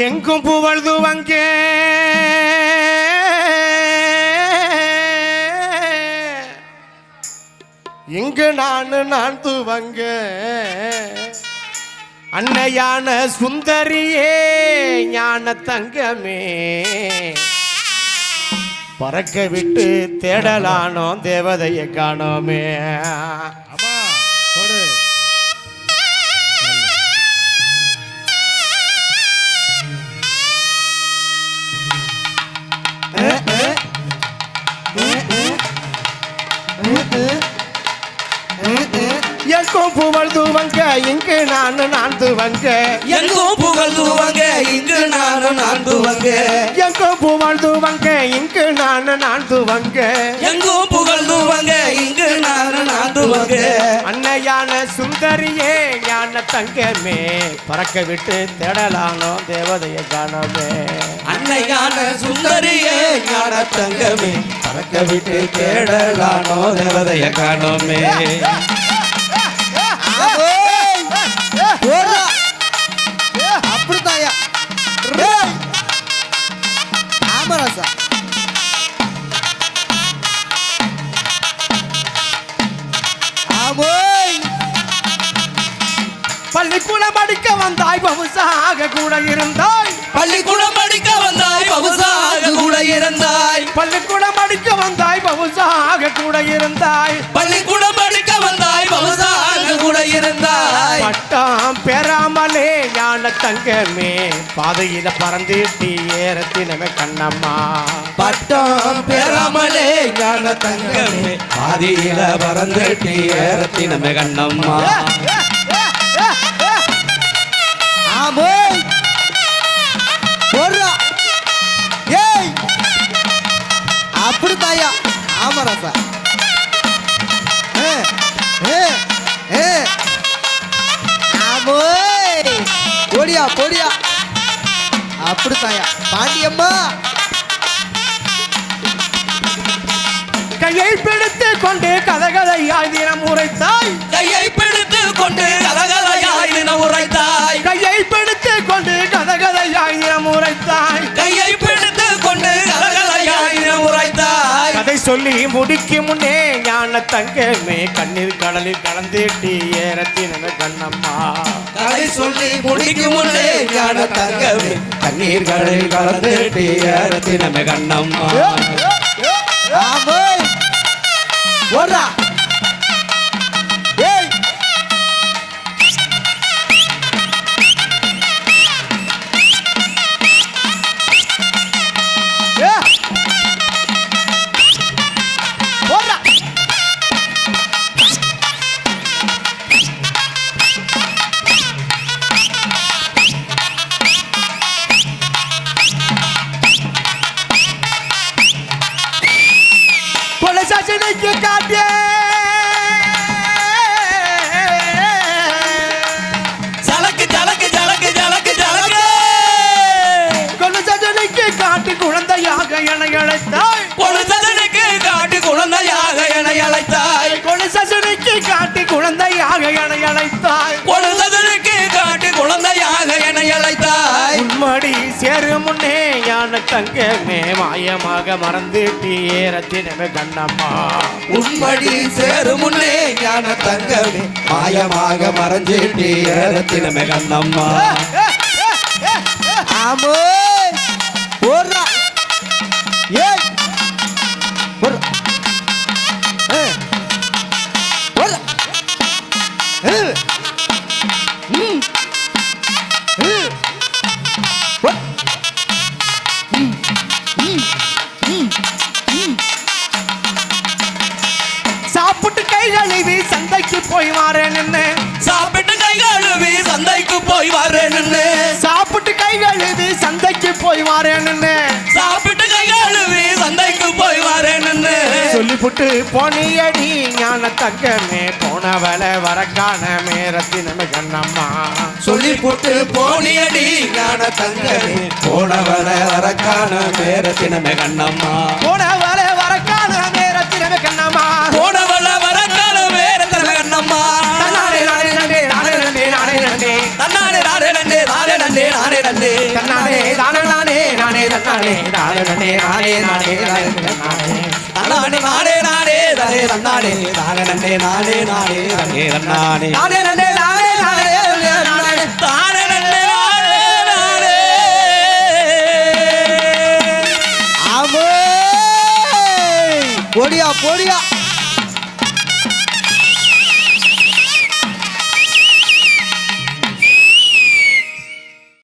எங்கும் புகழ்து வங்கே இங்கு நான் துவங்க அன்னையான சுந்தரியே ஞான தங்கமே பறக்க விட்டு தேடலானோம் தேவதையை காணோமே. எங்கும் புகழ் தூவங்க இங்கு நான் துவங்க எங்கும் புகழ் தூவங்க இங்கு நான் துவங்க எங்கும் புகழ் தூவங்க இங்கு நான் துவங்க எங்கும் புகழ் தூவங்க இங்கு நான் துவங்க அன்னையான சுந்தரியே ஞான தங்கமே பறக்க விட்டு தேடலானோ தேவதையை காணோமே. அன்னையான சுந்தரியே ஞான தங்கமே பறக்க விட்டு தேடலானோ தேவதையை காணோமே. அப்படித்தாயா ஆமராசா பள்ளிக்கூடம் படிக்க வந்தாய் பவுசாக கூட இருந்தாய் பள்ளிக்கூடம் படிக்க வந்தாய் பவுசாக கூட இருந்தாய் பள்ளிக்கூடம் படிக்க வந்தாய் பவுசாக கூட இருந்தாய் பள்ளிக்கூடம் படிக்க வந்தாய் பவுசாக கூட இருந்தாய் பட்டம் பெறாமலே ஞான தங்கமே பாதையில பறந்துட்டி ஏறத்தினமே கண்ணம்மா பட்டம் பெறாமலே ஞான தங்கமே பாதியில பறந்துட்டி ஏறத்தினமே கண்ணம்மா. அப்படித்தாயா ஆமராசா போடியா போடியா அப்படித்தாயா பாண்டியம்மா கையை பிடித்து கொண்டு கதகதையாய் தினம் உரைத்தாய் கையை பிடித்து கொண்டு கதகதையாய் தினம் உரைத்தாய் கையை பிடித்து கொண்டு கதகதையாய் தினம் உரைத்தாய் கையை பிடித்து கொண்டு கதகதையாய் தினம் உரைத்தாய் கதை சொல்லி முடிக்கும் முன்னே ஞான தங்கமே கண்ணீர் கடலில் கலந்துட்டி ஏறத்தினமே கண்ணம்மா கதை சொல்லி முடிக்கும் முன்னே ஞான தங்கமே கண்ணீர் கடலில் கலந்துட்டி ஏறத்தினமே கண்ணம்மா. போடுறா ஏய் போடுறா பொலசாசனைக்கு காட்டிய ஜலக்கு ஜலக்கு ஜலக்கு ஜலக்கு ஜலக்கு பொலசாசனைக்கு காட்டி குழந்தையாக என அழைத்தாய் பொழுதனுக்கு காட்டு குழந்தையாக என அழைத்தாய் பொலசாசனைக்கு காட்டி குழந்தையாக என அழைத்தாய் பொழுதனுக்கு காட்டு குழந்தையாக என அழைத்தாய் உன்மடி சேரும் முன்னே ஞான தங்கமே மாயமாக மறந்துட்டி ஏறத்தினமே கண்ணம்மா உன்படி சேரும் முன்னே ஞான தங்கமே மாயமாக மறைஞ்சிட்டு ஏறத்தினமே கண்ணம்மா. ஆமோ போடுறா ஏய் போடுறா போடுறா சாப்பிட்டு கை கழுவி சந்தைக்கு போய் வாரேன் சாப்பிட்டு கை கழுவி சந்தைக்கு போய் வரேன்னு சாப்பிட்டு கை கழுவி சந்தைக்கு போய் வாரேன் சாப்பிட்டு கை கழுவி சந்தைக்கு போய் வரேன்னு சொல்லிப்புட்டு போனியடி ஞான தங்கமே போனவள வரக்கான மேரத்தினமே கண்ணம்மா சொல்லி போட்டு போனியடி ஞான தங்கமே போனவர வரக்கான மேரத்தினமே கண்ணம்மா. போனவள வரக்கான மேரத்தினமே கண்ணம்மா போனவள வரக்கான மேரத்தினமே கண்ணம்மா. நானே நானே நானே நானே நானே நானே தன்னானே நானே நன்னே நானே நன்னே நானே நன்னே தன்னானே நானே நானே நானே நானே நானே நானே தன்னானே நானே நானே தனே தன்னானே நானே நன்னே நானே நானே தனே தன்னானே நானே நன்னே நானே நானே நானே தானே நன்னே நானே நானே ஆமே போடியா போடியா